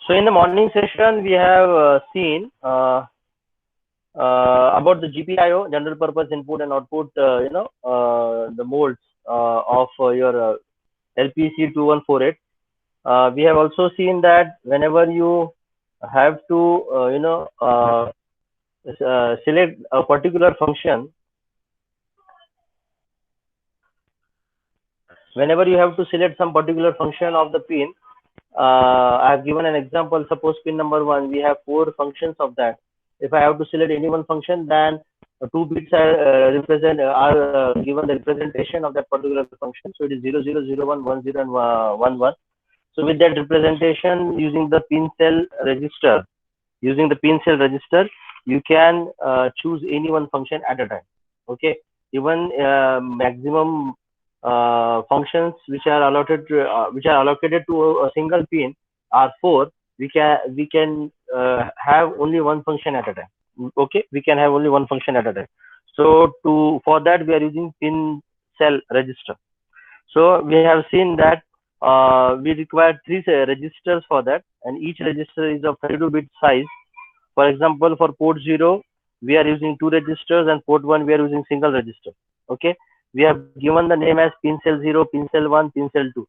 So in the morning session, we have seen about the GPIO, general purpose input and output, the modes of your LPC 2148. We have also seen that whenever you have to, select a particular function, whenever you have to select some particular function of the pin, I have given an example. Suppose pin number 1, we have 4 functions of that. If I have to select any one function, then 2 bits are given the representation of that particular function. So it is 0, 0, 0, 1, 1, 0, and 1, 1. So with that representation, using the pin cell register, you can choose any one function at a time. Okay, even maximum functions which are allocated to a single pin are 4. We can have only one function at a time. Okay, we can have only one function at a time. So for that we are using pin cell register. So we have seen that we require 3 registers for that, and each register is of 32-bit size. For example, for port 0, we are using 2 registers, and port 1, we are using single register. Okay, we have given the name as pin cell 0, pin cell 1, pin cell 2.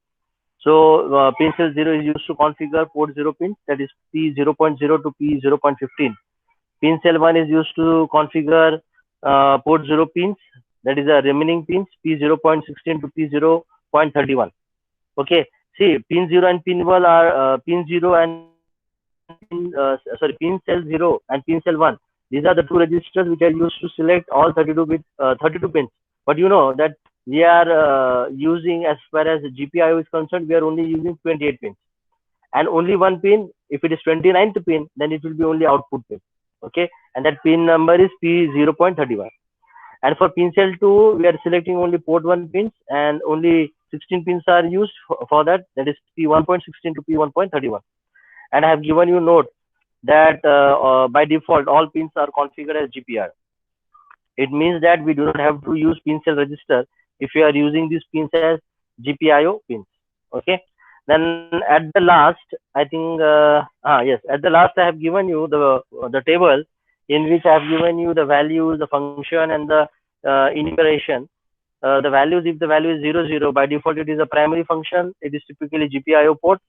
So pin cell 0 is used to configure port 0 pins, that is P0.0 to P0.15. Pin cell 1 is used to configure port 0 pins, that is the remaining pins P0.16 to P0.31. Okay, see, pin 0 and pin 1 are pin cell 0 and pin cell 1. These are the 2 registers which are used to select all 32 pins. But you know that we are using, as far as GPIO is concerned, we are only using 28 pins, and only one pin. If it is 29th pin, then it will be only output pin. Okay, and that pin number is P0.31. And for pin cell 2, we are selecting only port 1 pins, and only 16 pins are used for that, that is P1.16 to P1.31. And I have given you note that by default all pins are configured as GPIO. It means that we do not have to use pin cell register if you are using these pins as GPIO pins. Okay. Then at the last, I think, yes, at the last I have given you the table in which I have given you the values, the function, and the enumeration. The values, if the value is 0, 0, by default it is a primary function. It is typically GPIO port,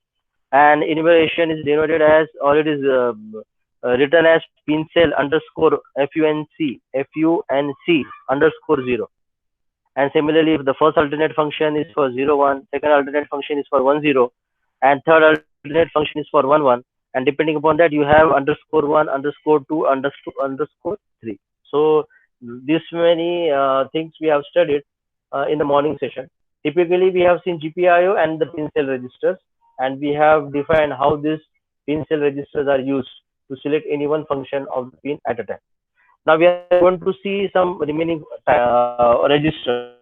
and enumeration is denoted as, or it is written as pin cell underscore func underscore 0. And similarly, if the first alternate function is for 0, 1, second alternate function is for 1, 0, and third alternate function is for 1, 1, and depending upon that you have underscore 1, underscore 2, underscore 3. So this many things we have studied in the morning session. Typically, we have seen GPIO and the pin cell registers, and we have defined how these pin cell registers are used to select any one function of the pin at a time. Now we are going to see some remaining registers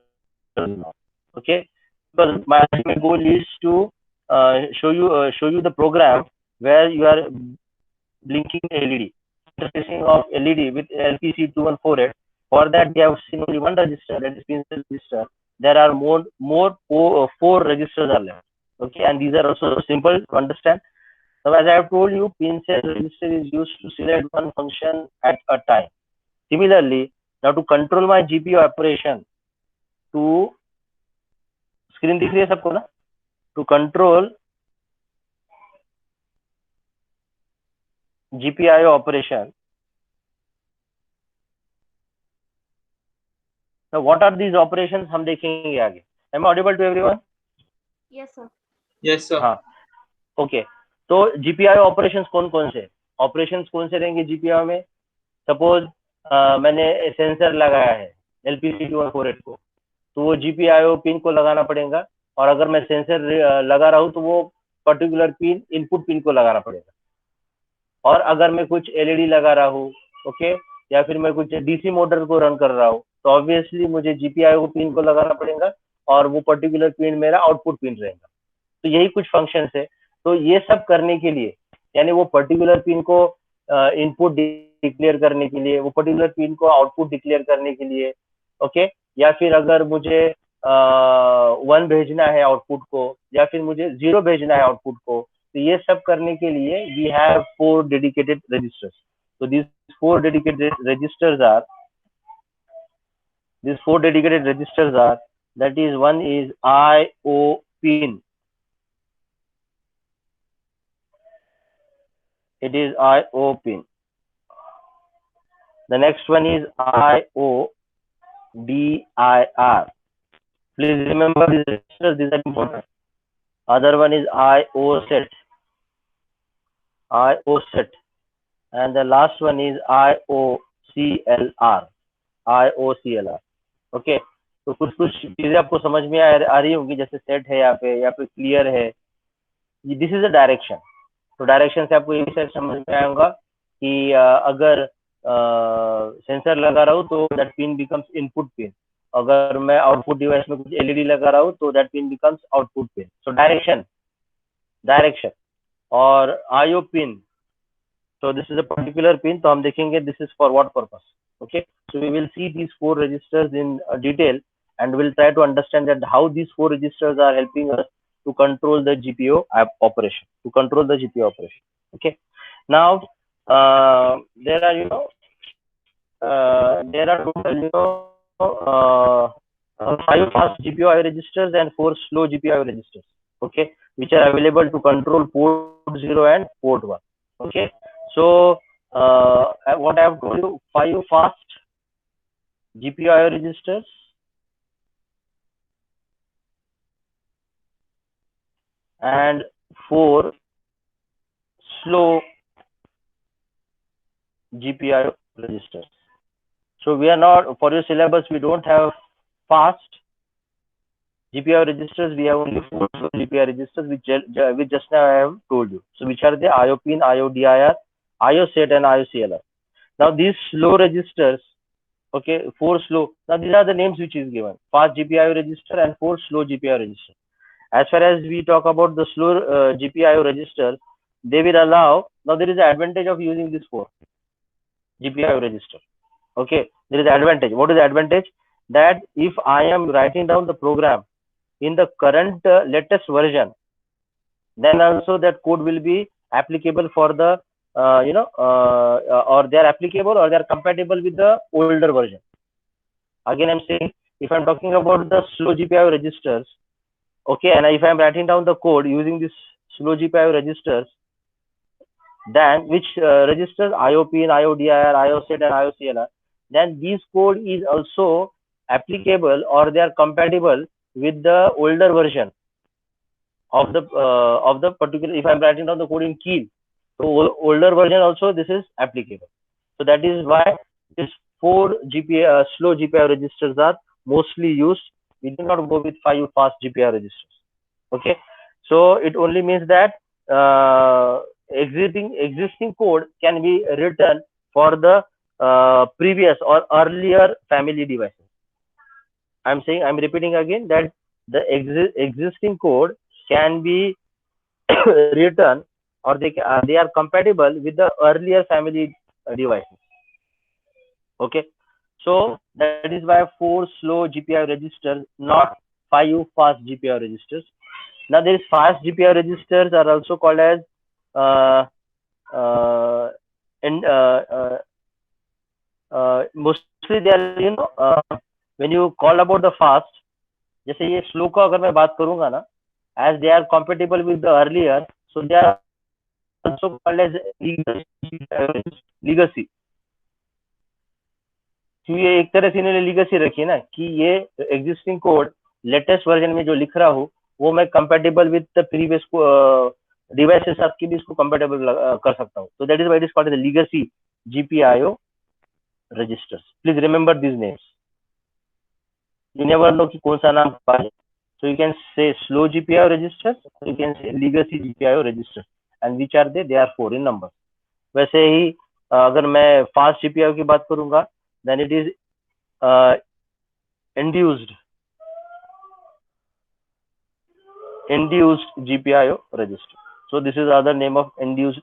now. Okay, because my ultimate goal is to show you the program where you are blinking LED, interfacing of LED with LPC 2148. For that, we have seen only one register, that is pin cell register. There are four registers are left. Okay, and these are also simple to understand. Now, as I have told you, pin cell register is used to select one function at a time. Similarly, now to control my GPIO operation, to screen दिख रही है सबको ना? To control GPIO operation. Now, what are these operations? हम देखेंगे आगे. Am I audible to everyone? Yes, sir. Yes, sir. हाँ. Okay. तो GPIO operations कौन-कौन से? Operations कौन से रहेंगे GPIO में? Suppose मैंने सेंसर लगाया है LPC 2148 को, तो वो GPIO पिन को लगाना पड़ेगा, और अगर मैं सेंसर लगा रहा हूँ तो वो पर्टिकुलर पिन इनपुट पिन को लगाना पड़ेगा. और अगर मैं कुछ LED लगा रहा हूँ, ओके, या फिर मैं कुछ DC मोटर को रन कर रहा हूँ, तो ऑब्वियसली मुझे GPIO पिन को लगाना पड़ेगा, और वो पर्टिकुलर पिन मेरा आउटपुट पिन रहेगा. तो यही कुछ फंक्शंस है. तो ये सब करने के लिए, यानी वो पर्टिकुलर पिन को इनपुट डिक्लेयर करने के लिए, वो पर्टिकुलर पिन को आउटपुट डिक्लेयर करने के लिए, ओके, या फिर अगर मुझे 1 भेजना है आउटपुट को, या फिर मुझे 0 भेजना है आउटपुट को, तो ये सब करने के लिए we have 4 dedicated registers. So these 4 dedicated registers are, that is, one is IO pin. It is IO pin. The next one is IO DIR. Please remember these registers, these are important. Other one is IO set. IO set. And the last one is IOCLR. IOCLR. Okay, तो कुछ कुछ चीजें आपको समझ में आ रही होंगी, जैसे सेट है यहाँ पे क्लियर है, दिस इज अ डायरेक्शन. तो डायरेक्शन से आपको ये भी समझ में आएगा कि अगर सेंसर लगा रहा हूँ तो that pin becomes input pin. अगर मैं आउटपुट डिवाइस में कुछ एलईडी लगा रहा हूँ तो that pin becomes output pin. So direction और IO pin. So this is a particular pin. तो हम देखेंगे this is for what purpose. Okay. So we will see these 4 registers in detail, and we'll try to understand that how these 4 registers are helping us to control the GPIO operation. Okay. Now there are total 5 fast GPIO registers and 4 slow GPIO registers. Okay, which are available to control port 0 and port 1. Okay. So what I have told you, 5 fast GPIO registers and 4 slow GPIO registers. So we are not, for your syllabus, we don't have fast GPIO registers. We have only 4 slow GPIO registers, which just now I have told you. So which are the IO pin, IO DIR, IO set, and IOCLR. Now these slow registers, okay, 4 slow. Now these are the names which is given: fast GPIO register and 4 slow GPIO register. As far as we talk about the slow GPIO registers, they will allow. Now there is an advantage of using this 4 GPIO register. Okay, there is an advantage. What is the advantage? That if I am writing down the program in the current latest version, then also that code will be applicable for the or they are applicable or they are compatible with the older version. Again, I'm saying, if I'm talking about the slow GPIO registers, okay, and if I'm writing down the code using this slow GPIO registers, then which registers IO pin, IO DIR, IO set, and IOCLR, then this code is also applicable or they are compatible with the older version of the particular. If I'm writing down the code in Keel, so older version also this is applicable. So that is why these 4 slow GPIO registers are mostly used. We do not go with 5 fast GPIO registers. Okay, so it only means that existing code can be written for the previous or earlier family devices. I'm repeating again that the existing code can be written or they are compatible with the earlier family devices. Okay, so that is why 4 slow GPIO registers, not 5 fast GPIO registers. Now there is fast GPIO registers are also called as mostly they are when you call about the fast, जैसे ये slow का अगर मैं बात करूंगा ना, as they are compatible with the earlier, so they are also called as legacy. तो ये एक तरह से इन्होंने लीगेसी रखी है ना कि ये एग्जिस्टिंग कोड लेटेस्ट वर्जन में जो लिख रहा हूँ वो मैं compatible with the previous device के साथ भी इसको कंपेटेबल कर सकता हूँ. So that is why it is called as legacy GPIO registers. Please remember these names. You never know कि कौन सा नाम पाए. So you can say slow GPIO registers, you can say legacy GPIO registers, and which are they? They are 4 in number. वैसे ही अगर मैं fast GPIO की बात करूंगा, then it is induced GPIO register. So this is the other name of induced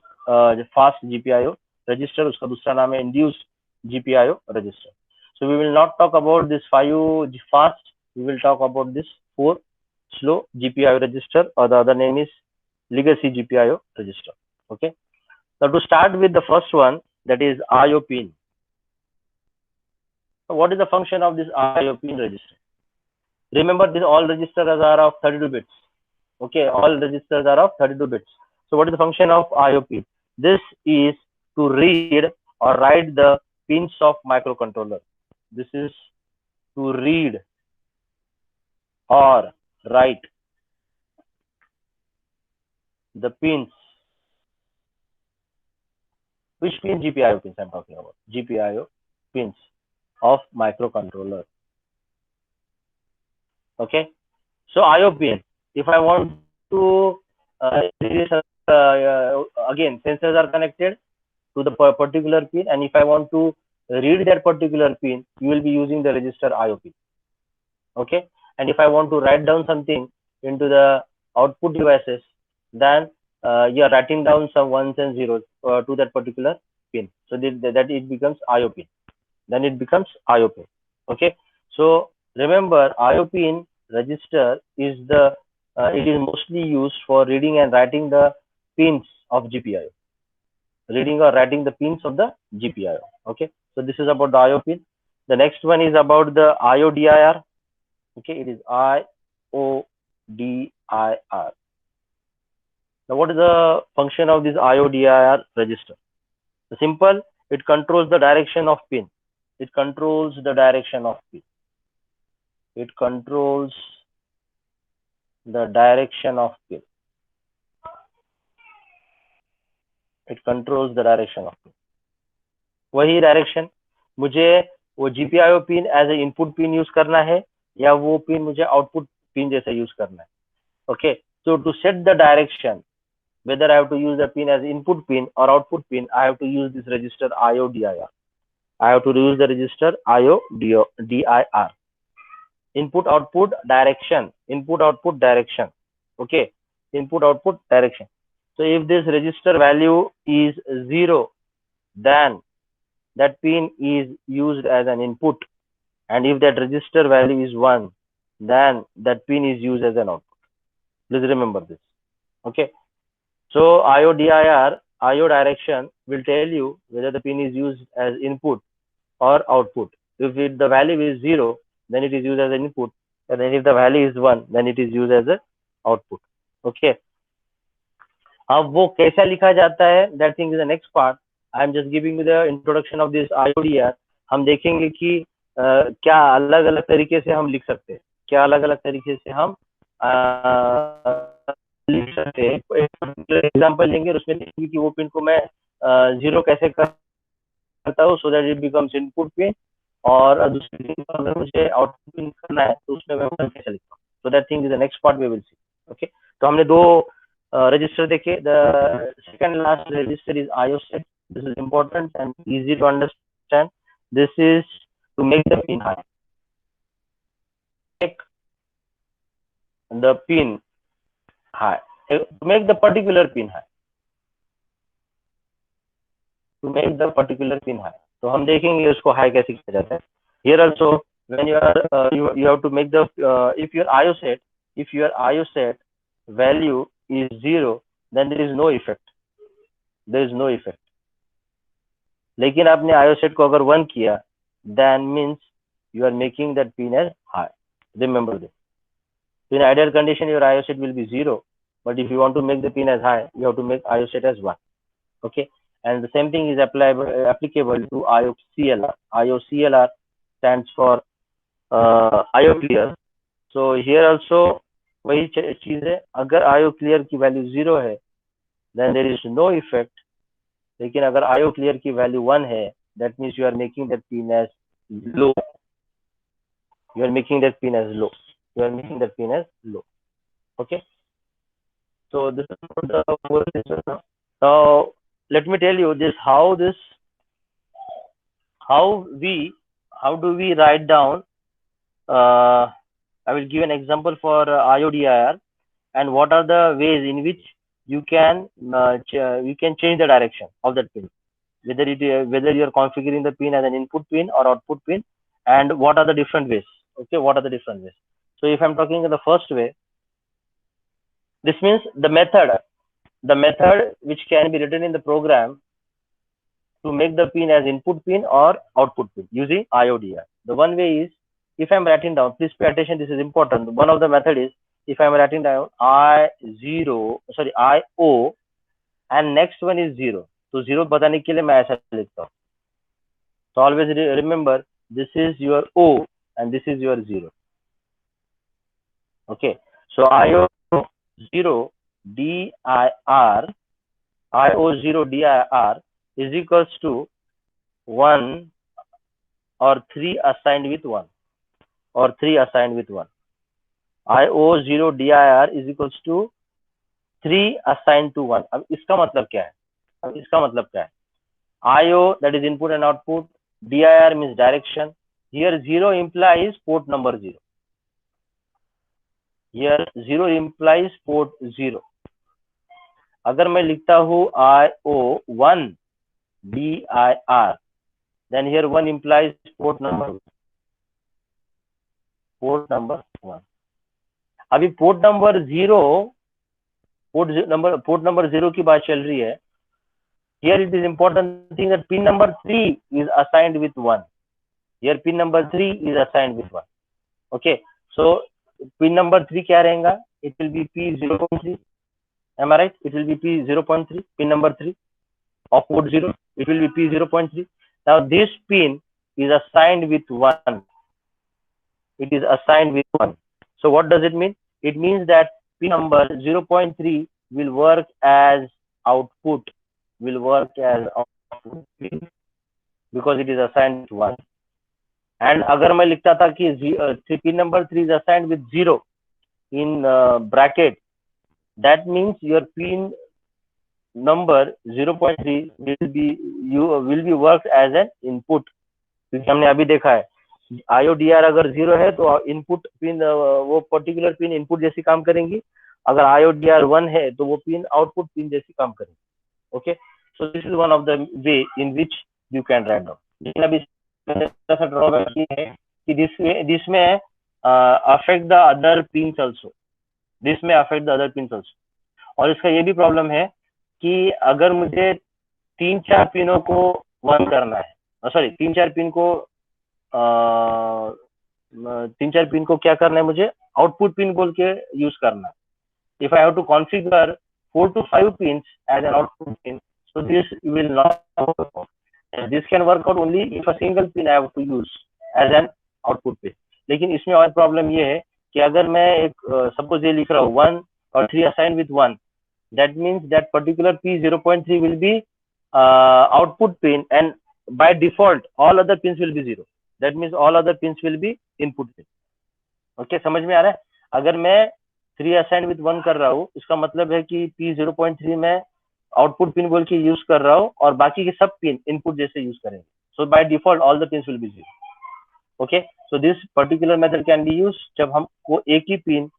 fast GPIO register. उसका दूसरा नाम है induced GPIO register. So we will not talk about this 5 fast. We will talk about this 4 slow GPIO register, or the other name is legacy GPIO register. Okay. Now to start with the first one, that is IO pin. So what is the function of this IO pin register? Remember, this all registers are of 32 bits. Okay, all registers are of 32 bits. So what is the function of IO pin? This is to read or write the pins of microcontroller. This is to read or write the pins. Which pin? GPIO pins I'm talking about. GPIO pins of microcontroller. Okay. So IO pin. If I want to again, sensors are connected to the particular pin, and if I want to read that particular pin, you will be using the register IO pin. Okay. And if I want to write down something into the output devices, then you are writing down some ones and zeros to that particular pin. So that it becomes IO pin. Then it becomes IO pin. Okay. So remember, IO pin register is it is mostly used for reading and writing the pins of GPIO. Reading or writing the pins of the GPIO. Okay. So this is about the IO pin. The next one is about the IODIR. Okay, it is IODIR. Now, what is the function of this IODIR register? Simple. It controls the direction of pin. It controls the direction of pin. It controls the direction of pin. It controls the direction of pin. वही direction मुझे वो GPIO pin as a input pin use करना है या वो pin मुझे output pin जैसा use करना है. Okay, so to set the direction, whether I have to use the pin as input pin or output pin, I have to use this register IODIR. I have to use the register IODIR. Input output direction. Input output direction. Okay, input output direction. So if this register value is 0, then that pin is used as an input, and if that register value is 1, then that pin is used as an output. Please remember this. Okay. So IODIR, IO direction will tell you whether the pin is used as input or output. If the value is 0, then it is used as an input, and then if the value is 1, then it is used as an output. Okay. अब वो कैसा लिखा जाता है, that thing is the next part. I am just giving you the introduction of this IODIR. हम देखेंगे कि क्या अलग अलग तरीके से हम लिख सकते हैं, क्या अलग अलग तरीके से हम लिख सकते हैं. एग्जाम्पल लेंगे और उसमें देखेंगे कि वो पिन को मैं 0 कैसे करता हूँ, so that it becomes input pin, और दूसरे पिन को अगर मुझे आउटपुट पिन करना है तो उसमें मैं कैसे लिखता हूँ. So that thing is the next part we will see. Okay, तो हमने दो register देखे. The second last register is IO set. This is important and easy to understand. This is to make the pin high. Make the pin high. To make the particular pin high. To make the particular pin high. तो हम देखेंगे उसको high कैसे किया जाता है. Here also, when you are you have to make the if your IO set value is 0, then there is no effect. There is no effect. लेकिन आपने IO set को अगर 1 किया, then means you are making that pin as high. Remember this. So in ideal condition, your IO set will be 0, but if you want to make the pin as high, you have to make IO set as 1. Okay, and the same thing is applicable to IOCLR. IOCLR stands for IO clear. So here also वही चीज है, अगर IO clear की value 0 है, then there is no effect. लेकिन अगर IO clear की value 1 है, that means you are making that pin as low. You are making that pin as low. You are making that pin as low. Okay. So this is the whole system. Now let me tell you this: how do we write down? I will give an example for IODIR, and what are the ways in which you can change the direction of that pin, whether you are configuring the pin as an input pin or output pin, and what are the different ways. Okay, what are the different ways? So if I'm talking in the first way, this means the method the method which can be written in the program to make the pin as input pin or output pin using IODR. The one way is, if I'm writing down, please pay attention, this is important. One of the method is, if I'm writing down IO and next one is 0, तो 0 बताने के लिए मैं ऐसा लिखता हूँ. So always remember, this is your O and this is your 0. Okay, so IO0 DIR is equals to 1 or 3 assigned with 1 or 3 assigned with 1. IO0 DIR is equals to 3 assigned to 1. अब इसका मतलब क्या है? IO, that is input and output. DIR means direction. Here 0 implies port number 0. Here 0 implies port 0. अगर मैं लिखता हूँ IO1 DIR, then here 1 implies port number 1. अभी पोर्ट नंबर 0 की बात चल रही है. Here it is important thing that pin number 3 is assigned with 1. Here pin number 3 is assigned with 1. Okay, so pin number 3 क्या रहेगा? It will be P0.3. Am I right? It will be P0.3. Pin number 3 of port 0. It will be P0.3. Now this pin is assigned with 1. It is assigned with 1. So what does it mean? It means that pin number 0.3 will work as output. Pin because it is assigned with 1. And अगर मैं लिखता था कि pin number 3 is assigned with 0 in bracket, that means your pin number 0.3 will be worked as an input. क्योंकि हमने अभी देखा है IODR अगर 0 है तो इनपुट पिन वो पर्टिकुलर पिन इनपुट जैसी काम करेंगी. अगर IODR 1 है तो वो पिन आउटपुट पिन जैसी काम करेंगी. Okay, so this is one of the way in which you can write down. लेकिन अभी ड्रॉबैक ये है कि दिस में affect the other pins also. और इसका ये भी प्रॉब्लम है कि अगर मुझे 3-4 पिनों को वन करना है, सॉरी 3-4 पिन को क्या करना है, मुझे आउटपुट पिन बोल के यूज करना है. If I have to configure 4 to 5 pins as an output pin, so this will not work out. This can work out only if a single pin I have to use as an output pin. लेकिन इसमें और problem ये है कि अगर मैं एक suppose ये लिख रहा हूँ 1 or 3 assigned with 1, that means that particular P0.3 will be output pin, and by default all other pins will be 0. That means all other pins will be input pin. Okay, समझ में आ रहा है? अगर मैं 3 assigned with 1 कर रहा हूँ, इसका मतलब है कि P0.3 में आउटपुट पिन बोल के यूज कर रहा हूँ और बाकी के सब पिन इनपुट जैसे यूज करेंगे. So by default all the pins will be 0. Okay, so this particular method can be use जब हमको एक ही पिन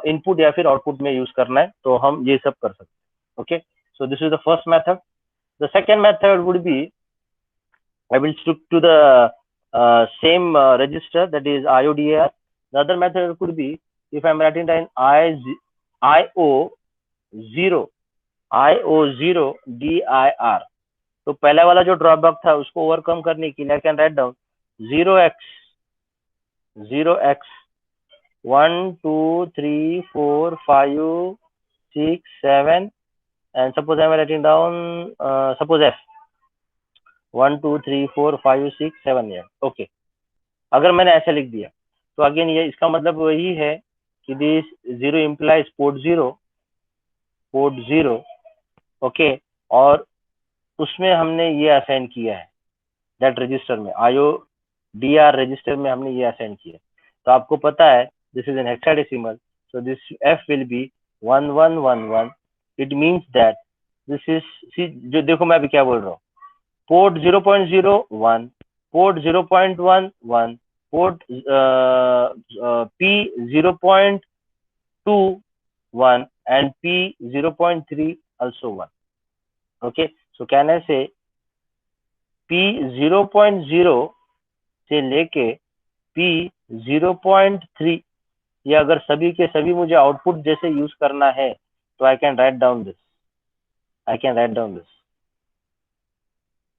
इनपुट या फिर आउटपुट में यूज करना है, तो हम ये सब कर सकते हैं. Okay, so this is the first method. The second method would be, I will stick to the same register, that is IODR. The other method could be, if I am writing down IO0 DIR, तो पहला वाला जो drawback था उसको overcome करने के लिए I can write down 0x 1 2 3 4 5 6 7, and suppose I am writing down suppose F 1 2 3 4 5 6 7 है. ओके, अगर मैंने ऐसा लिख दिया तो अगेन ये इसका मतलब वही है कि दिस 0 implies port 0. ओके, और उसमें हमने ये असाइन किया है, दैट रजिस्टर में IODR रजिस्टर में हमने ये असाइन किया. तो आपको पता है this is an hexadecimal, so this F will be 1111. It means that this is, जो देखो मैं अभी क्या बोल रहा हूँ, port 0.01, port 0.11, port P0.21 and P0.3 also 1. Okay, so can I say P0.0 से लेके P0.3, ये अगर सभी के सभी मुझे आउटपुट जैसे यूज करना है तो I can write down this. I can write down this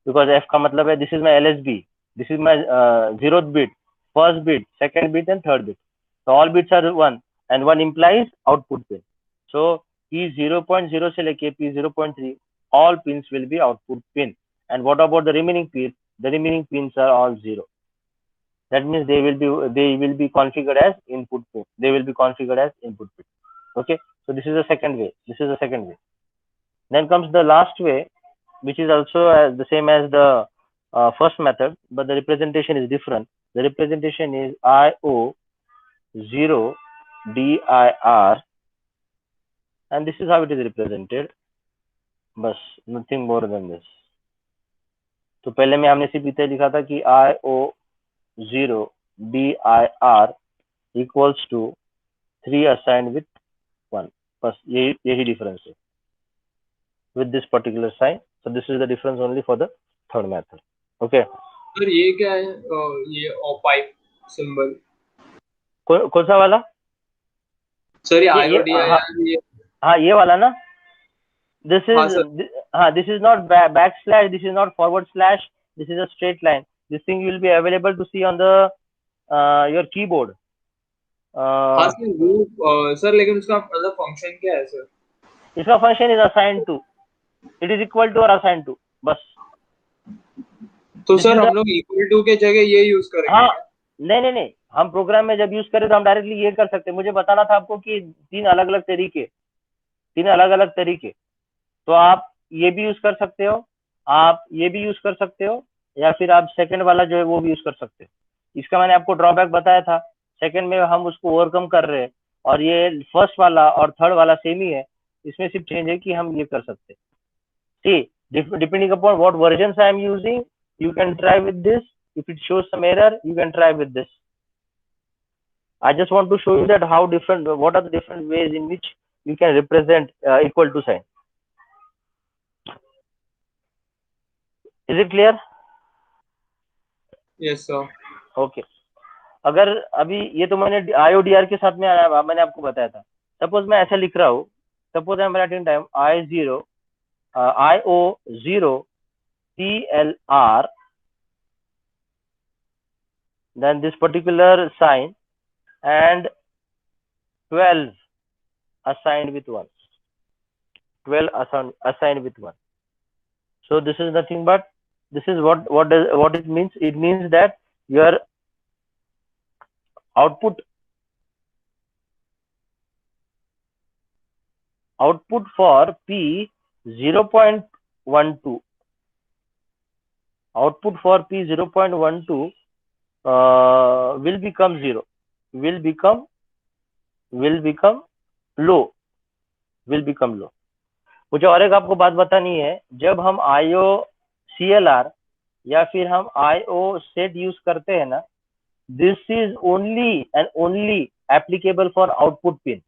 because f का मतलब है this is my LSB, this is my zeroth bit, first bit, second bit and third bit. So all bits are 1 and 1 implies output pin. So P 0.0 से लेके P 0.3 all pins will be output pin. And what about the remaining pins? The remaining pins are all 0. That means they will be configured as input pin. They will be configured as input pin. Okay. So this is the second way. This is the second way. Then comes the last way, which is also the same as the first method, but the representation is different. The representation is IO0 DIR, and this is how it is represented. बस nothing more than this. तो पहले में हमने सिर्फ इतना लिखा था कि IO0 DIR equals to 3 assigned with 1. बस यही difference है with this particular sign. So this is the difference only for the third method. Okay. Sir ये क्या है ये पाइप सिंबल कौन सा वाला? सर ये IODIR ये हाँ ये वाला ना. This is not backslash, this is not forward slash, this is a straight line. This thing will be available to see on the your keyboard. हाँ सर वो सर लेकिन उसका मतलब फंक्शन क्या है सर? इसका function is assign to, it is equal to और assign to, बस. तो सर हम लोग इक्वल टू के जगह ये यूज करेंगे? हाँ नहीं, हम प्रोग्राम में जब यूज करें तो हम डायरेक्टली ये कर सकते हैं. मुझे बताना था आपको कि तीन अलग अलग तरीके. तो आप ये भी यूज कर सकते हो, आप ये भी यूज कर सकते हो, या फिर आप सेकंड वाला जो है वो भी यूज कर सकते हो. इसका मैंने आपको ड्रॉबैक बताया था. सेकंड में हम उसको ओवरकम कर रहे हैं, और ये फर्स्ट वाला और थर्ड वाला सेम ही है. इसमें सिर्फ चेंज है कि हम ये कर सकते हैं. See depending upon what version I am using, you can try with this. If it shows some error, you can try with this. I just want to show you that what are the different ways in which you can represent equal to sign. Is it clear? Yes sir. Okay. अगर अभी ये तो मैंने IODR के साथ में मैंने आपको बताया था. सपोज मैं ऐसा लिख रहा हूँ, suppose I am writing time IO0 TLR, then this particular sign, and 12 assigned with 1. 12 assigned with 1. So this is nothing but, this is what it means. It means that your output for P 0.12, output for P 0.12 will become 0, will become low. मुझे और एक आपको बात बतानी है. जब हम IOCLR या फिर हम IO सेट यूज करते हैं ना, this is only and only applicable for output pin.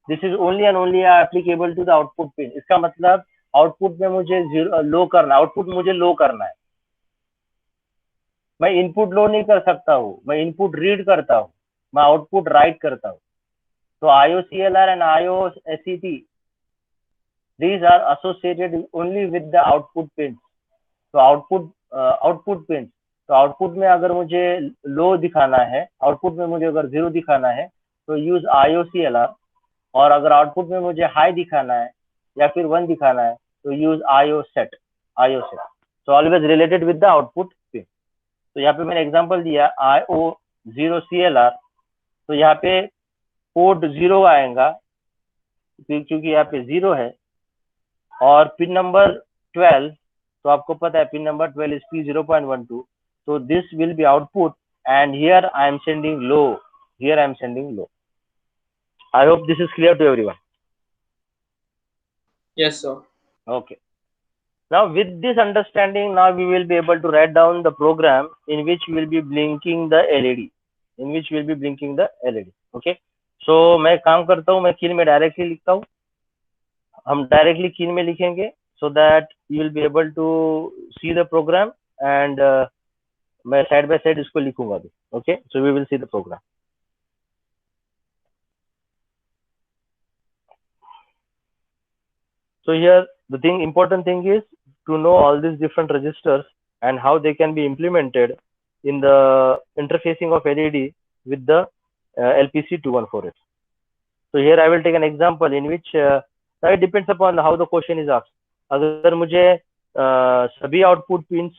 This is only and only applicable to the output pin. इसका मतलब आउटपुट में मुझे लो करना, आउटपुट मुझे लो करना है. मैं इनपुट लो नहीं कर सकता हूँ, मैं इनपुट रीड करता हूँ, मैं आउटपुट राइट करता हूँ. तो IOCLR and IOSET, these are associated only with the output pins. तो आउटपुट पिन, तो आउटपुट में अगर मुझे लो दिखाना है, आउटपुट में मुझे अगर 0 दिखाना है तो यूज IOCLR, और अगर आउटपुट में मुझे हाई दिखाना है या फिर 1 दिखाना है तो यूज IO सेट. तो always related with the output pin. तो यहाँ पे मैंने एग्जांपल दिया IO0 CLR, तो यहाँ पे पोर्ट 0 आएगा क्योंकि यहाँ पे 0 है, और पिन नंबर 12, तो आपको पता है pin number 12 is P0.12. So this will be output, and here I am sending low. I hope this is clear to everyone. Yes sir. Okay. Now with this understanding, now we will be able to write down the program in which we will be blinking the LED. Okay. So मैं काम करता हूँ, मैं कीन में directly लिखता हूँ. हम डायरेक्टली कीन में लिखेंगे so that you will be able to see the program, and मैं साइड बाय साइड इसको लिखूंगा अभी. Okay, so we will see the program. So here the important thing is to know all these different registers and how they can be implemented in the interfacing of LED with the LPC 214H. So here I will take an example in which it depends upon how the question is asked. अगर मुझे सभी output pins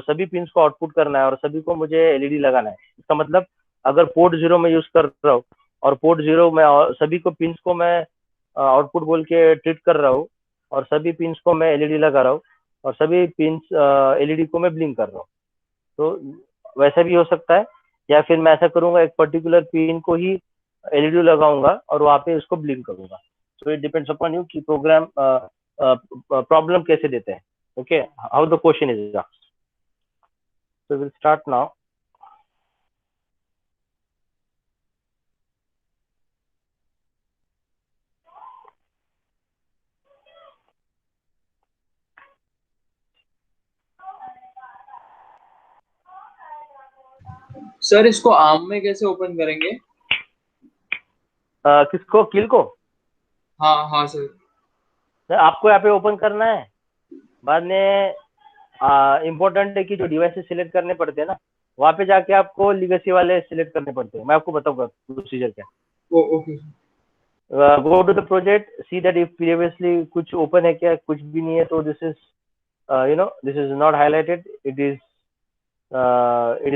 सभी pins को output करना है और सभी को मुझे एलईडी लगाना है, इसका मतलब अगर पोर्ट 0 में यूज कर रहा हूँ और पोर्ट 0 में सभी को पिंस को मैं आउटपुट बोल के ट्रीट कर रहा हूँ और सभी पिंस को मैं एलईडी लगा रहा हूँ और सभी पिंस एलईडी को मैं ब्लिंक कर रहा हूँ, तो वैसा भी हो सकता है। या फिर मैं ऐसा करूंगा, एक पर्टिकुलर पिन को ही एलईडी लगाऊंगा और वहां पे उसको ब्लिंक करूंगा। So it depends upon you कि प्रोग्राम प्रॉब्लम कैसे देते हैं। Okay, how the question is asked. So will start now. Sir इसको आर्म में कैसे ओपन करेंगे? किसको? किल को? हाँ हाँ सर। आपको यहाँ पे ओपन करना है, बाद में इम्पोर्टेंट है कि जो डिवाइसेस सिलेक्ट करने पड़ते हैं ना, वहाँ पे जाके आपको लीगेसी वाले सिलेक्ट करने पड़ते हैं। मैं आपको बताऊंगा प्रोसीजर क्या। Okay. Go to the project, see that if previously कुछ ओपन है क्या, कुछ भी नहीं है तो this is this is not highlighted. It is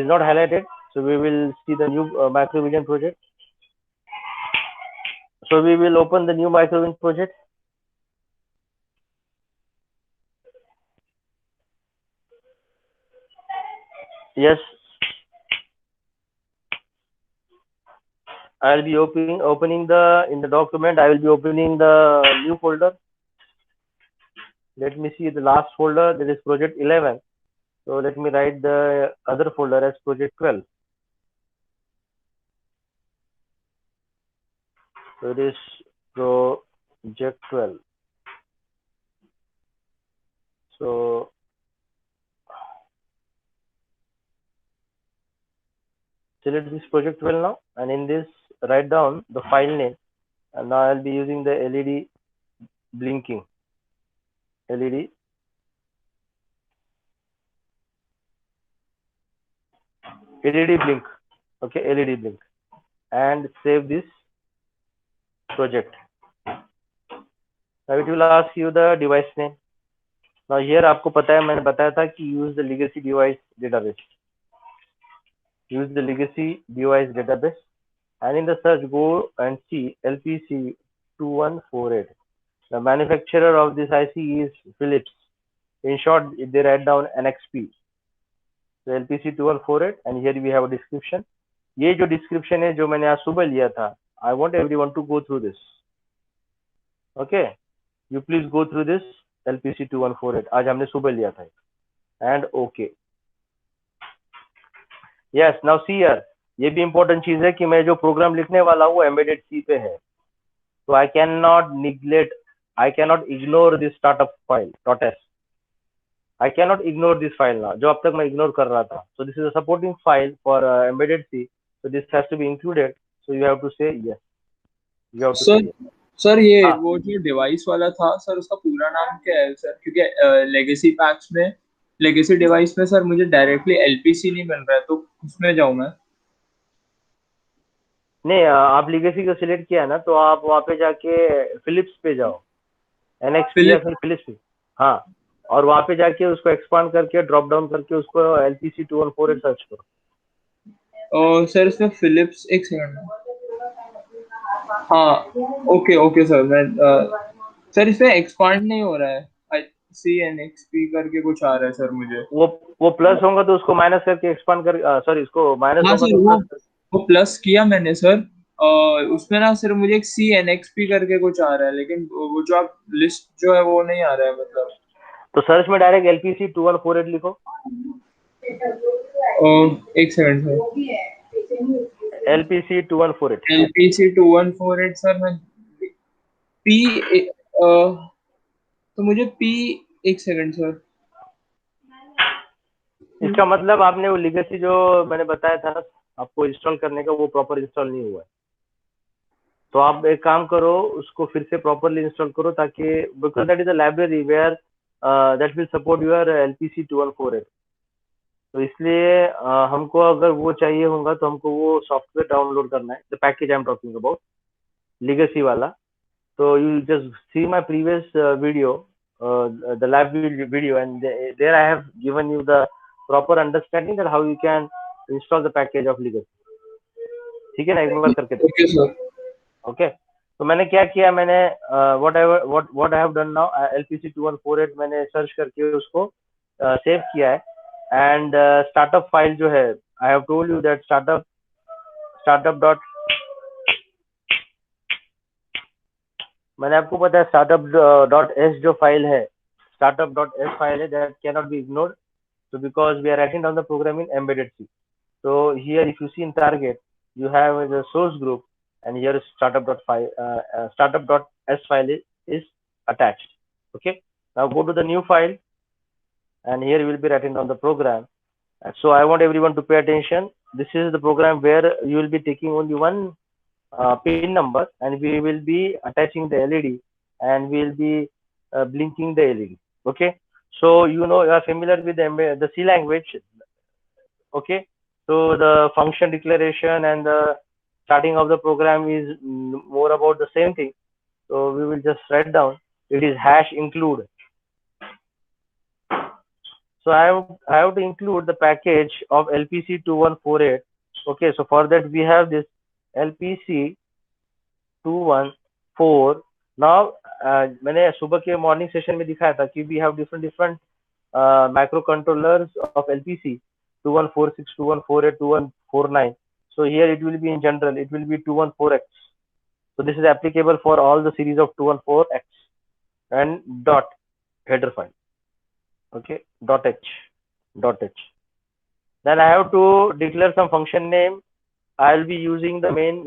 not highlighted, so we will see the new microvision project. So we will open the new microvision project. Yes, I will be opening the in the document. I will be opening the new folder. Let me see the last folder, that is project 11. So let me write the other folder as project 12. So it is project 12. So select this project 12 now, and in this write down the file name, and now I'll be using the LED blinking. LED blink. Okay, LED blink, and save this project. Now it will ask you the device name. Now here आपको पता है, मैंने बताया था कि use the legacy device database. Use the legacy device database, and in the search go and see LPC 2148. The manufacturer of this IC is Philips. In short, they write down NXP. So LPC 2148, and here we have a description. ये जो description है जो मैंने आज सुबह लिया था, I want everyone to go through this. Okay, you please go through this LPC 2148. आज हमने सुबह लिया था, and okay. Yes, now see here. ये भी important चीज है कि मैं जो प्रोग्राम लिखने वाला हूँ embedded C पे है, so I cannot ignore this startup file .s. I cannot ignore this file now, जो अब तक मैं ignore कर रहा था. So this is a supporting file for embedded C, so this has to be included. So you have to say yes. You have to say yes. Sir ये वो जो डिवाइस वाला था सर, उसका पूरा नाम क्या है सर? क्योंकि लेगेसी पैक्स में, लेगेसी डिवाइस में सर मुझे डायरेक्टली एलपीसी नहीं मिल रहा है, तो उसमें जाऊं मैं? नहीं, आप लेगेसी को सिलेक्ट किया ना, तो आप वहाँ पे जाके फिलिप्स पे जाओ, एनएक्सपी या फिर फिलिप्स पे, हाँ, और वहाँ पे जाके उसको एक्सपांड करके ड्रॉप डाउन करके उसको LPC 2148 सर्च करो। सर इसमें फिलिप्स, एक सेकंड, हाँ ओके सर, मैं सर इसमें एक्सपांड नहीं हो रहा है, CNXP करके कुछ आ रहा है सर मुझे। वो प्लस होगा तो उसको माइनस करके एक्सपांड कर, सॉरी इसको माइनस हाँ होगा सर, तो वो प्लस किया मैंने सर, उसमें ना सर मुझे एक CNXP करके कुछ आ रहा है, लेकिन वो जो आप लिस्ट जो है वो नहीं आ रहा है मतलब। तो सर्च में डायरेक्ट LPC 2148 लिखो। एक second sir, LPC 2148। LPC 2148 sir, मैं P तो मुझे P, एक सेकंड सर, इसका मतलब आपने वो लेगेसी जो मैंने बताया था ना आपको इंस्टॉल करने का, वो प्रॉपर इंस्टॉल नहीं हुआ है। तो आप एक काम करो, उसको फिर से प्रॉपरली इंस्टॉल करो, ताकि because that is a library where that will support your LPC 2148। तो इसलिए हमको अगर वो चाहिए होगा तो हमको वो सॉफ्टवेयर डाउनलोड करना है, the package I am talking about, legacy वाला। तो you just see my previous video, the lab video, and there I have given you the proper understanding that how you can install the package of legacy। ठीक है ना, एक बार करके okay sir. Okay. तो मैंने क्या किया, मैंने what I have done now, LPC 2148 मैंने सर्च करके उसको सेव किया है। एंड स्टार्टअप फाइल जो है, I have told you that startup dot, मैंने आपको पता है स्टार्टअप डॉट एस जो फाइल है, स्टार्टअप डॉट एस फाइल है, that can not be ignored. So because we are writing down the program in embedded C. So here if you see in target, you have the source group, and here is startup.s file is attached. Okay. Now go to the new file, and here you will be writing down the program. And so I want everyone to pay attention. This is the program where you will be taking only one pin number, and we will be attaching the LED, and we will be blinking the LED. Okay. So you know, you are familiar with the C language. Okay. So the function declaration and the starting of the program is more about the same thing. So we will just write down, it is hash include. So I have to include the package of LPC 2148. Okay, so for that we have this LPC 214. Now मैंने सुबह के morning session में दिखाया था कि we have different microcontrollers of LPC 2146, 2148, 2149. So here it will be in general, it will be 214X. So this is applicable for all the series of 214X and dot header file. Okay, dot H. Then I have to declare some function name. I will be using the main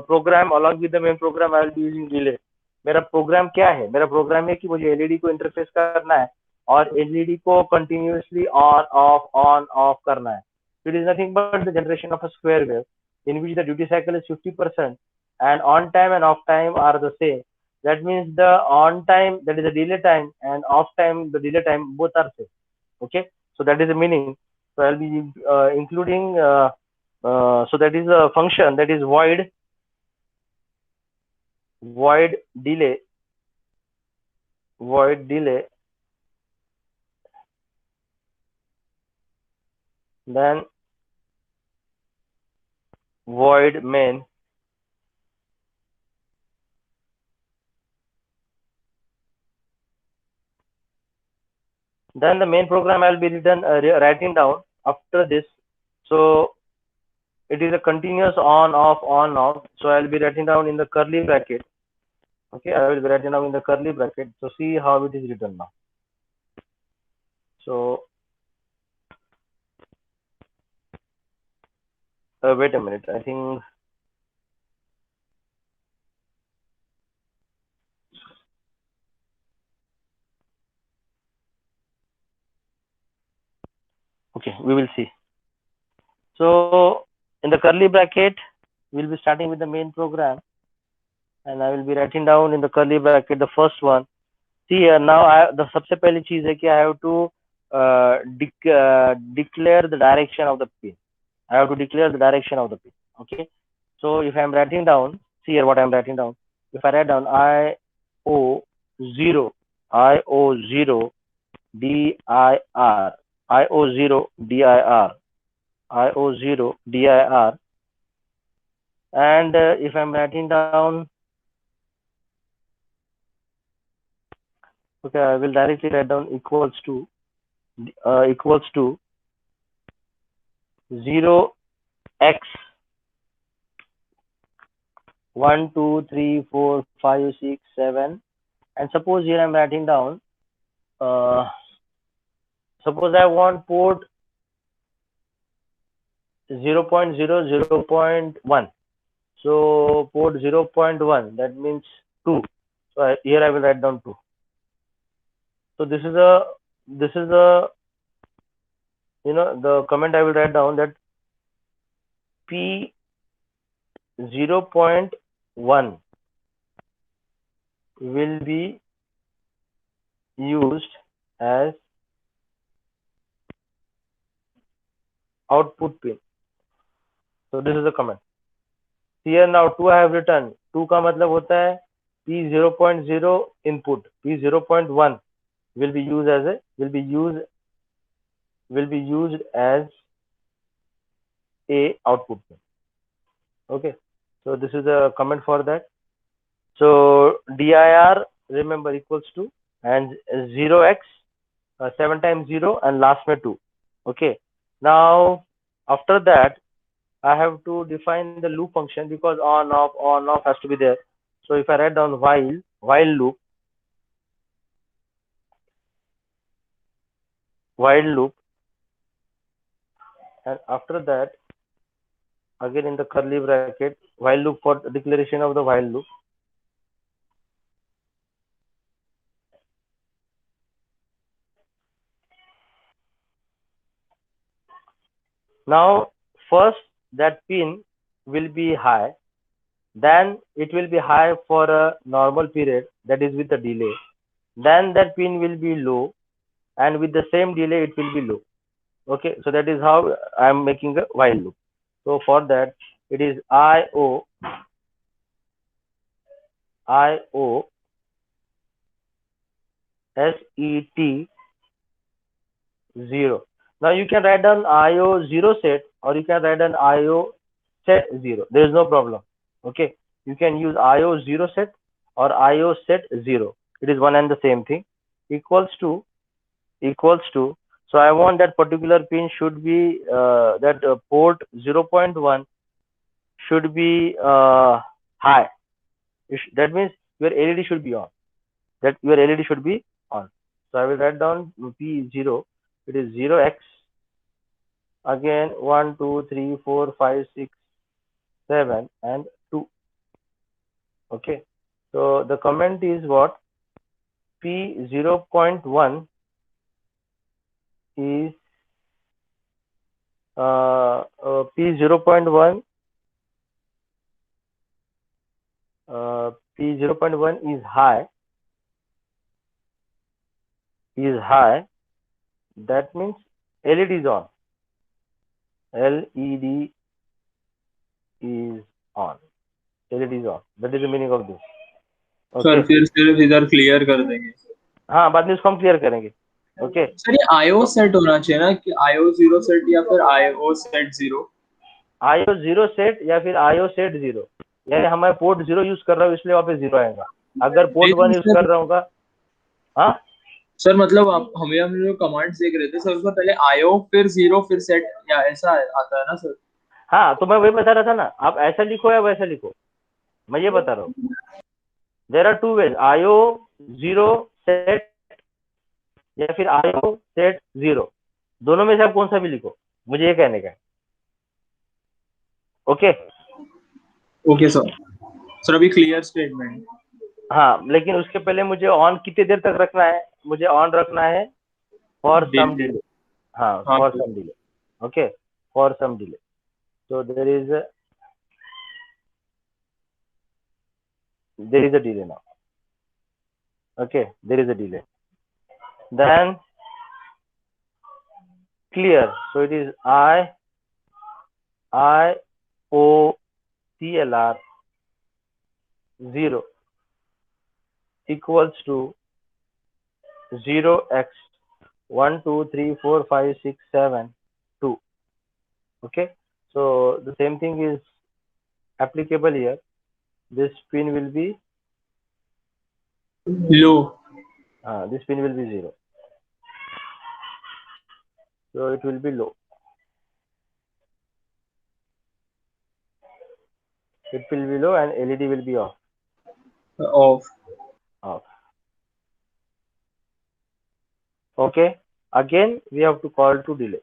program, along with the main program I will be using relay. मेरा programme क्या है, मेरा programme है कि मुझे LED को interface करना है और एलईडी को कंटिन्यूअसली ऑन ऑफ करना है। It is nothing but the generation of a square wave in which the duty cycle is 50% and on time and off time are the same. That means the on time, that is the delay time, and off time, the delay time, both are same. Okay, so that is the meaning. So I'll be including so that is a function that is void delay, then void main, then the main program I'll be writing down after this. So it is a continuous on off. So I'll be writing down in the curly bracket. Okay, I will be writing down in the curly bracket. So see how it is written now. So wait a minute, I think okay, we will see. So in the curly bracket, we'll be starting with the main program, and I will be writing down in the curly bracket the first one. See here now, the सबसे पहली चीज है कि I have to declare the direction of the pin. I have to declare the direction of the pin. Okay. So if I am writing down, see here what I am writing down. If I write down IO0 DIR, IO0 DIR, IO0 DIR, and if I'm writing down, okay, I will directly write down equals to 0x 1 2 3 4 5 6 7, and suppose here I'm writing down suppose I want port 0.0 0.1. So port 0.1, that means 2. So here I will write down 2. So this is the the comment I will write down, that P 0.1 will be used as output pin. So this is the comment. Here now 2 I have written. 2 का मतलब होता है P0.0 input. P0.1 will be used as a output pin. Okay. So this is a comment for that. So dir remember equals to and 0x 7 times 0 and last में 2. Okay. Now after that I have to define the loop function because on off has to be there. So if I write down while loop and after that again in the curly bracket while loop for declaration of the while loop. Now first that pin will be high, then it will be high for a normal period, that is with a delay. Then that pin will be low and with the same delay it will be low. Okay, so that is how I am making a while loop. So for that it is IO set 0. Now you can write down IO 0 set or you can write down IO set 0. There is no problem. Okay, you can use IO 0 set or IO set 0. It is one and the same thing. Equals to. So I want that particular pin should be that port 0.1 should be high. That means your LED should be on. So I will write down P0. It is 0x. Again 1, 2, 3, 4, 5, 6, 7 and 2. Okay. So the comment is what? P0.1 is P0.1 P0.1 is high. That means LED is on. LED is on. That is the meaning of this. Sir फिर सिर्फ इधर clear कर देंगे. हाँ, बाद में इसको हम क्लियर करेंगे. ओके सर ये IO सेट होना चाहिए ना कि IO 0 सेट या फिर IO सेट 0. IO 0 सेट या फिर IO सेट 0. यानी हमारे पोर्ट 0 यूज कर रहा हूँ इसलिए वहाँ पे 0 आएगा. अगर पोर्ट 1 यूज कर रहा हूँ. हाँ सर मतलब आप हम जो कमांड्स देख रहे थे सर उसमें पहले IO फिर 0 फिर सेट या ऐसा आता है ना सर. हाँ तो मैं वही बता रहा था ना, आप ऐसा लिखो या वैसा लिखो, मैं ये बता रहा हूँ. There are two ways, IO 0 set या फिर IO सेट 0, दोनों में से आप कौन सा भी लिखो, मुझे ये कहने का है. ओके सर अभी क्लियर स्टेटमेंट. हाँ, लेकिन उसके पहले मुझे ऑन कितनी देर तक रखना है? मुझे ऑन रखना है फॉर सम डिले. हाँ, for some delay. Okay, for some delay. So there is a delay now. Okay, there is a delay. Then clear. So it is IO CLR 0 equals to 0x 1, 2, 3, 4, 5, 6, 7, 2. Okay. So the same thing is applicable here. This pin will be low. This pin will be 0. So it will be low. It will be low and LED will be off. Off. Okay. Again, we have to call to delay.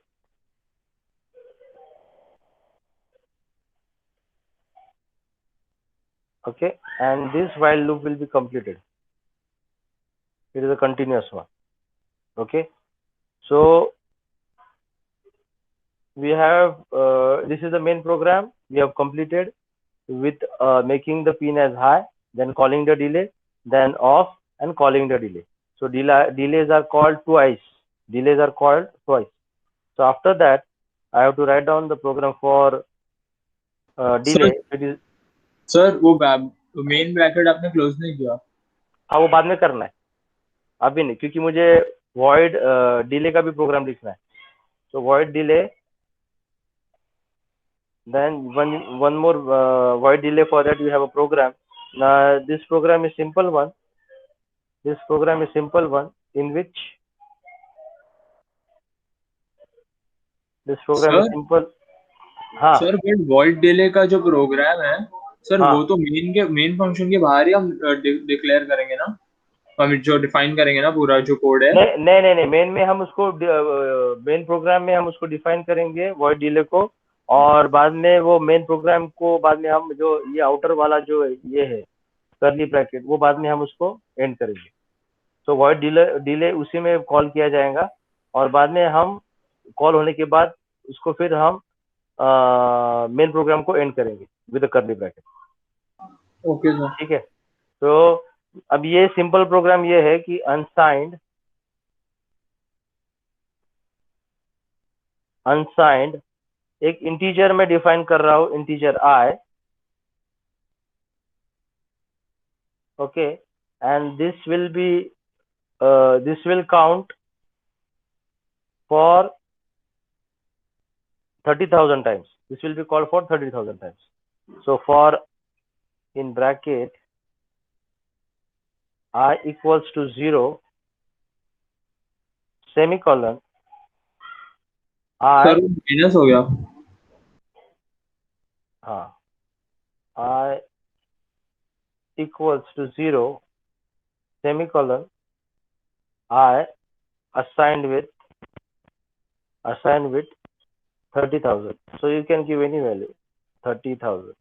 Okay, and this while loop will be completed. It is a continuous one. Okay, so we have this is the main program we have completed with making the pin as high, then calling the delay, then off, and calling the delay. So delays are called twice. Delays are called twice. So after that, I have to write down the program for sir delay. It is sir वो main bracket आपने close नहीं किया? हाँ, वो बाद में करना है, अभी नहीं, क्योंकि मुझे void delay का भी प्रोग्राम लिखना है. So void delay, then one more void delay. For that you have a program. Now this program is simple one. This program is simple one in which this program is sir simple. हाँ sir but void delay का जो programme है sir, हाँ वो तो main function के बाहर ही हम डिक्लेयर करेंगे ना, हम जो डिफाइन करेंगे ना पूरा जो कोड है. नहीं नहीं नहीं नहीं, मेन में हम उसको मेन प्रोग्राम में हम उसको डिफाइन करेंगे वॉइड डिले को, और बाद में वो मेन प्रोग्राम को बाद में हम जो ये आउटर वाला जो ये है करली ब्रैकेट, वो बाद में हम उसको एंड करेंगे. तो वॉइड डिले उसी में कॉल किया जाएगा, और बाद में हम कॉल होने के बाद उसको फिर हम मेन प्रोग्राम को एंड करेंगे विद करली ब्रैकेट. Okay sir. ठीक है. तो अब ये सिंपल प्रोग्राम ये है कि अनसाइंड एक इंटीजर में डिफाइन कर रहा हूं, integer I. Okay, and this will count for 30,000 times. This will be called for 30,000 times. So for in bracket I equals to 0 semicolon sir I minus हो गया. हाँ, I equals to 0 semicolon I assigned with 30,000. So you can give any value 30,000.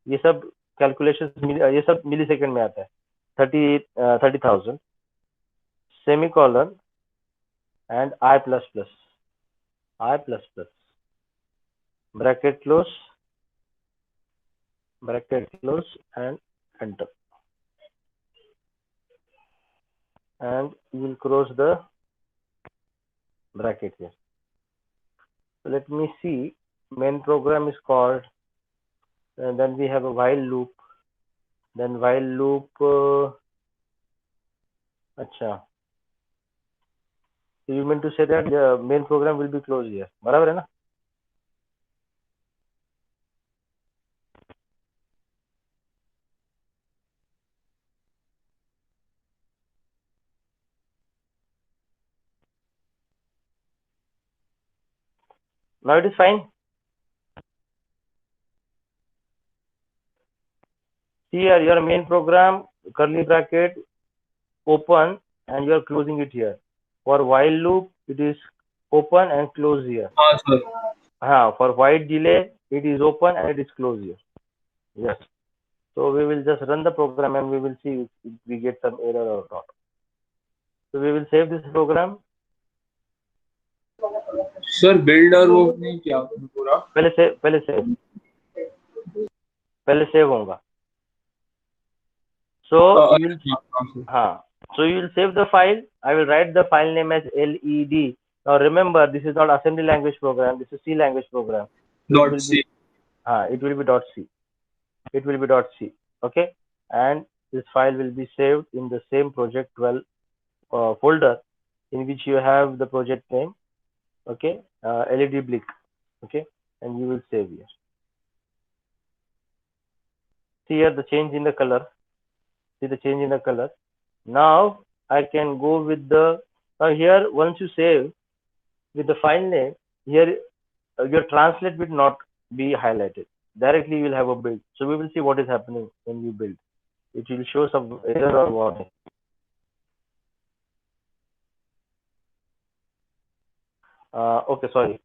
ये सब calculation ये सब मिली second में आता है. 30,000 semicolon and I plus plus bracket close and enter, and you will close the bracket here. So let me see. Main program is called, and then we have a while loop. Then while loop. अच्छा. So you mean to say that the main program will be closed here. बराबर है ना? Now it is fine. Here your main program curly bracket open and you are closing it here. For while loop it is open and close here. हाँ sir. For while delay it is open and it is closed here. Yes. So we will just run the program and we will see if we get some error or not. So we will save this program. Sir builder वो नहीं किया पूरा. पहले save होगा. So you will so you will save the file. I will write the file name as LED. Now remember, this is not assembly language program. This is C language program. .c. It will be .c. It will be .c. Okay, and this file will be saved in the same project 12 folder in which you have the project name. Okay, LED Blick. Okay, and you will save here. See here the change in the color. See the change in the color. Now I can go with the here once you save with the file name here, your translate will not be highlighted. Directly you will have a build. So we will see what is happening when you build. It will show some error or warning. Okay, sorry.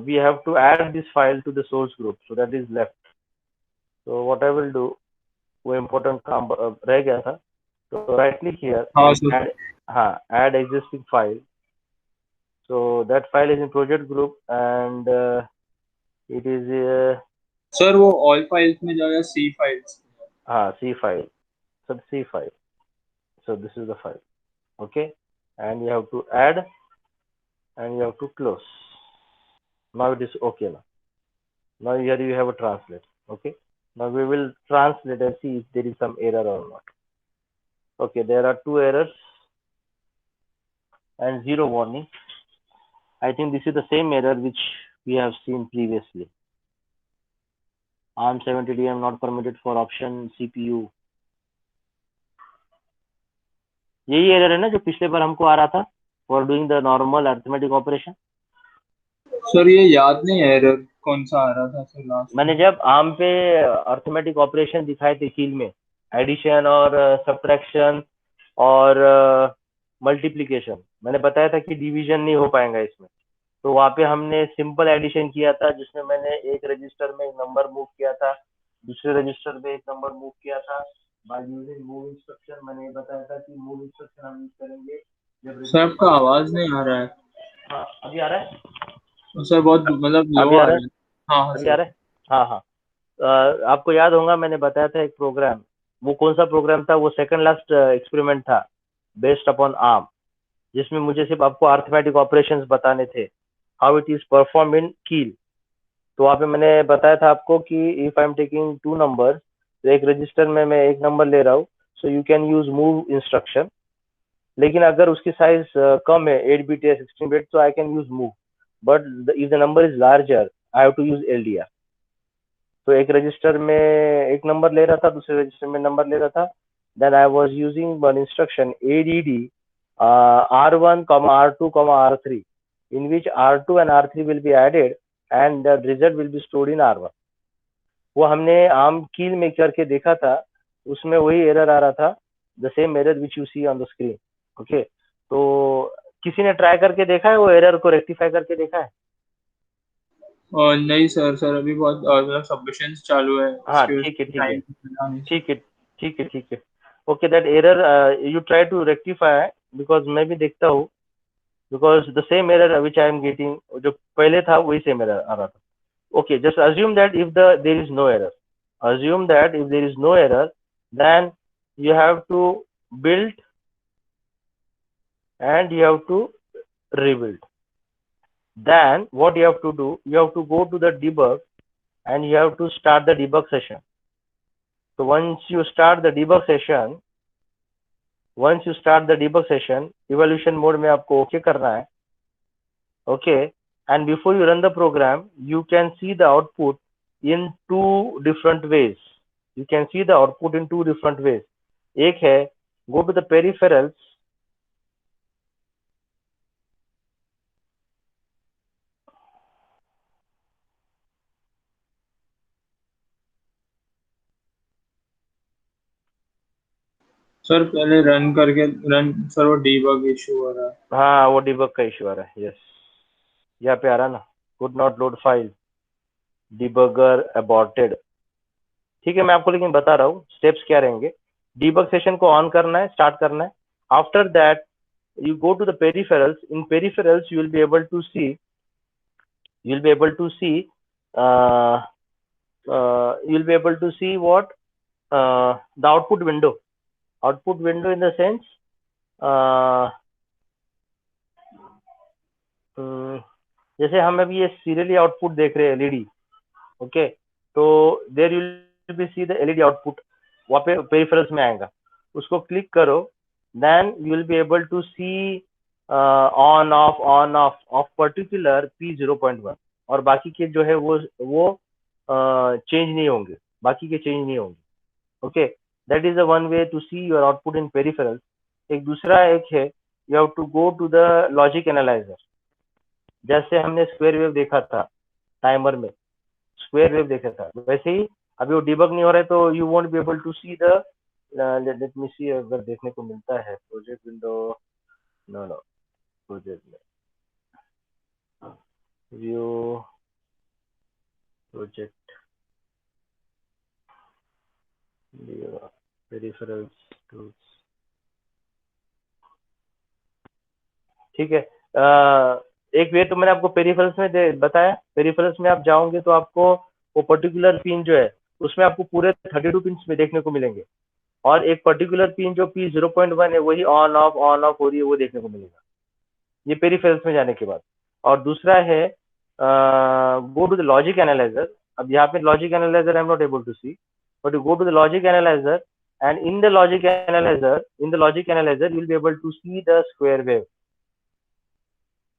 We have to add this file to the source group. So that is left. So what I will do, वो important काम रह गया था. So right click here. Add existing file. So that file is in project group and it is sir वो all files में जाएगा C files. C file. So C5. So this is the file. Okay, and you have to add and you have to close. Now it is okay now. Now here you have a translate. Okay. Now we will translate and see if there is some error or not. Okay, there are two errors and zero warning. I think this is the same error which we have seen previously. ARM7TDM not permitted for option CPU. यही error है ना जो पिछले बार हमको आ रहा था for doing the normal arithmetic operation. Sir ये याद नहीं है एरर कौन सा आ रहा था सर लास्ट. मैंने जब आर्म पे अरिथमेटिक ऑपरेशन दिखाए थे कील में, एडिशन और सब्ट्रैक्शन और मल्टीप्लिकेशन, मैंने बताया था कि डिवीजन नहीं हो पाएगा इसमें. तो वहाँ पे हमने सिंपल एडिशन किया था जिसमें मैंने एक रजिस्टर में एक नंबर मूव किया था, दूसरे रजिस्टर में एक नंबर मूव किया था बाय यूजिंग मूव इंस्ट्रक्शन. मैंने बताया था कि मूव इंस्ट्रक्शन हम यूज करेंगे जब सर आपका आवाज नहीं आ रहा है. हाँ अभी आ रहा है सर बहुत मतलब लो अभी आ आ रहा रहा है है. हाँ अभी आ रहा है. हाँ हाँ आपको याद होगा मैंने बताया था एक प्रोग्राम, वो कौन सा प्रोग्राम था, वो सेकंड लास्ट एक्सपेरिमेंट था बेस्ड अपॉन आर्म, जिसमें मुझे सिर्फ आपको अरिथमेटिक ऑपरेशंस बताने थे, how it is perform in Keil. तो वहाँ पे मैंने बताया था आपको कि if I am taking two number, तो एक रजिस्टर में मैं एक नंबर ले रहा हूँ, so you can use move instruction. लेकिन अगर उसकी साइज कम है 8 बिट या 16 बिट, तो I can use move, but if the number is larger I have to use LDR. तो एक रजिस्टर में एक नंबर ले रहा था, दूसरे रजिस्टर में नंबर ले रहा था. Then I was using one instruction ADD R1, R2, R3, in which R2 and R3 will be added and the result will be stored in R1. वो हमने आर्म कील में करके देखा था, उसमें वही एरर आ रहा था, the same error which you see on the screen. Okay, तो किसी ने ट्राई करके देखा है, वो एरर को रेक्टिफाई करके देखा है? नहीं सर. सर अभी बहुत मतलब सबमिशंस चालू है. हाँ ठीक है टाइम मिला नहीं. ठीक है ठीक है ठीक है. Okay, that error you try to rectify, because मैं भी देखता हूँ, because the same error which I am getting, जो पहले था वही सेम एरर आ रहा था. Okay, just assume that if there is no error, assume that if there is no error, then you have to build and you have to rebuild. Then what you have to do, you have to go to the debug and you have to start the debug session. So once you start the debug session, evaluation mode में आपको okay करना है. Okay, and before you run the program, you can see the output in two different ways. You can see the output in two different ways. एक है, go to the peripherals. Sir पहले run करके sir वो debug issue हो रहा है. हाँ वो डिबग का इशू आ रहा है. यस, यहाँ पे आ रहा ना, could not load file, debugger aborted. ठीक है, मैं आपको लेकिन बता रहा हूँ स्टेप्स क्या रहेंगे. डीबग सेशन को ऑन करना है, स्टार्ट करना है. After that you go to the peripherals. In peripherals you will be able to see what the output window in the sense जैसे हम अभी ये सीरियली आउटपुट देख रहे हैं LED. ओके, तो there you will be see the LED output, वहाँ पे पेरिफेरल्स में आएगा, उसको क्लिक करो. Then you will be able to see on off off particular P0.1, और बाकी के जो है वो चेंज नहीं होंगे, बाकी के चेंज नहीं होंगे. Okay, that is the one way to see your output in peripherals. एक दूसरा एक है, you have to go to the logic analyser. जैसे हमने स्क्वायर वेव देखा था टाइमर में, स्क्वायर वेव देखा था, वैसे ही अभी वो डिबग नहीं हो रहा है, तो you won't be able to see the, let me see अगर देखने को मिलता है प्रोजेक्ट विंडो. नो प्रोजेक्ट में व्यू प्रोजेक्ट पेरिफेरल्स टूल्स. ठीक है, एक वे तो मैंने आपको पेरिफेरल्स में बताया. पेरिफेरल्स में आप जाओगे तो आपको वो पर्टिकुलर पिन जो है उसमें आपको पूरे 32 पिन में देखने को मिलेंगे. और एक पर्टिकुलर पिन जो P0.1 है वही ऑन ऑफ हो रही है, वो देखने को मिलेगा ये पेरिफेरल्स में जाने के बाद। और दूसरा है go to the logic analyser. अब यहाँ पे logic analyser I am not able to see, but you go to the logic analyser and in the logic analyzer you will be able to see the square wave.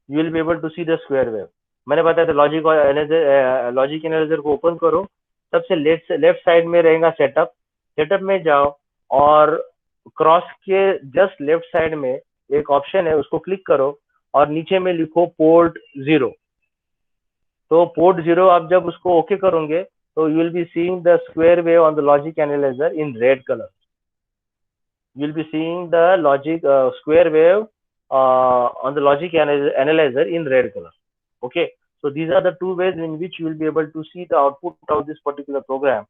You will be able to see the square wave. मैंने बताया था logic analyser को open करो, सबसे left side में रहेगा setup में जाओ और क्रॉस के जस्ट लेफ्ट साइड में एक ऑप्शन है, उसको क्लिक करो और नीचे में लिखो पोर्ट 0। तो पोर्ट 0 आप जब उसको ओके करोगे तो you will be seeing the square wave on the logic analyser in red colour. You will be seeing the logic square wave on the logic analyzer in red color. Okay, so these are the two ways in which you will be able to see the output of this particular program,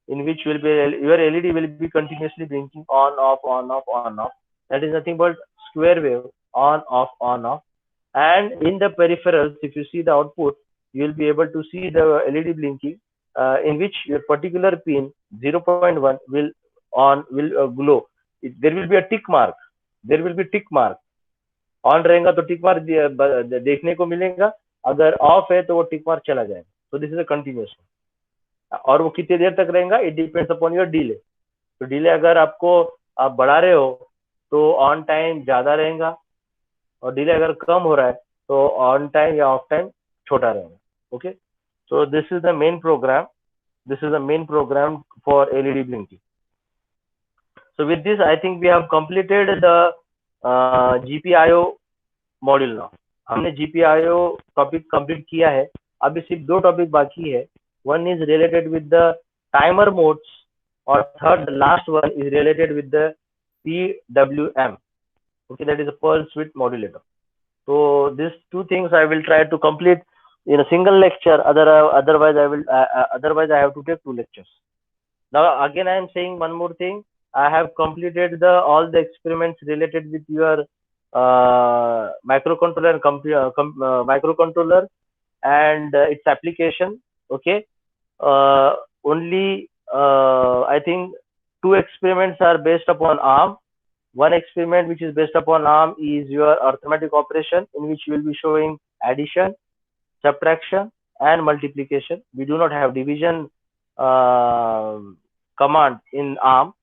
in which will be your LED will be continuously blinking on off on off on off. That is nothing but square wave on off. And in the peripherals, if you see the output, you will be able to see the LED blinking in which your particular pin 0.1 will glow. There will be a tick mark. On रहेगा तो tick mark देखने को मिलेगा, अगर of है तो वो tick mark चला जाएगा। तो दिस इज अ कंटिन्यूअस, और वो कितनी देर तक रहेगा it depends upon your delay. तो डिले अगर आप बढ़ा रहे हो तो ऑन टाइम ज्यादा रहेगा, और डिले अगर कम हो रहा है तो ऑन टाइम या ऑफ टाइम छोटा रहेगा। Okay, so this is the main program for LED blinking. So with this, I think we have completed the GPIO module now. हमने GPIO टॉपिक कंप्लीट किया है, अभी सिर्फ 2 टॉपिक बाकी है। One is related with the timer modes और third last one is related with the PWM. Okay, that is a pulse width modulator. So these 2 things I will try to complete in a single lecture. Otherwise I have to take 2 lectures. Now again I am saying one more thing. I have completed all the experiments related with your microcontroller and microcontroller and its application. Okay, only I think 2 experiments are based upon ARM. One experiment which is based upon ARM is your arithmetic operation, in which you will be showing addition, subtraction and multiplication. We do not have division command in ARM.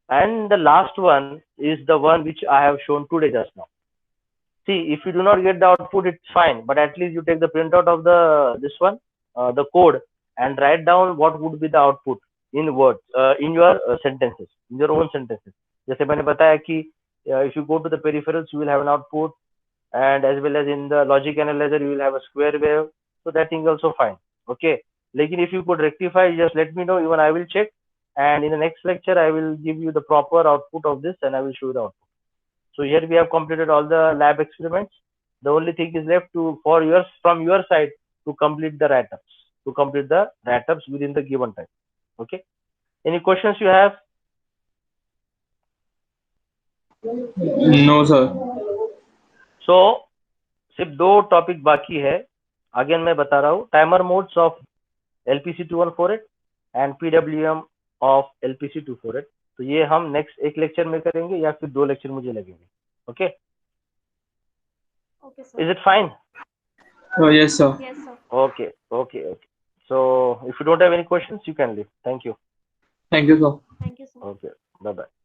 And the last one is the one which I have shown today just now. See, if you do not get the output, it's fine, but at least you take the printout of the code, and write down what would be the output in words, in your sentences, in your own sentences. जैसे मैंने बताया कि if you go to the peripherals, you will have an output, and as well as in the logic analyzer, you will have a square wave. So that thing is also fine. Okay, लेकिन if you could rectify, just let me know. Even I will check. And in the next lecture, I will give you the proper output of this, and I will show you the output. So here we have completed all the lab experiments. The only thing is left from your side to complete the write-ups within the given time. Okay. Any questions you have? No sir. So सिर्फ 2 topic बाकी है। Again मैं बता रहा हूँ, timer modes of LPC2148 and PWM of LPC248। तो ये हम नेक्स्ट एक लेक्चर में करेंगे या फिर 2 लेक्चर मुझे लगेंगे। Okay, is it fine? Yes sir. Okay. So if you don't have any questions, you can leave. Thank you. Thank you sir. Okay, bye bye.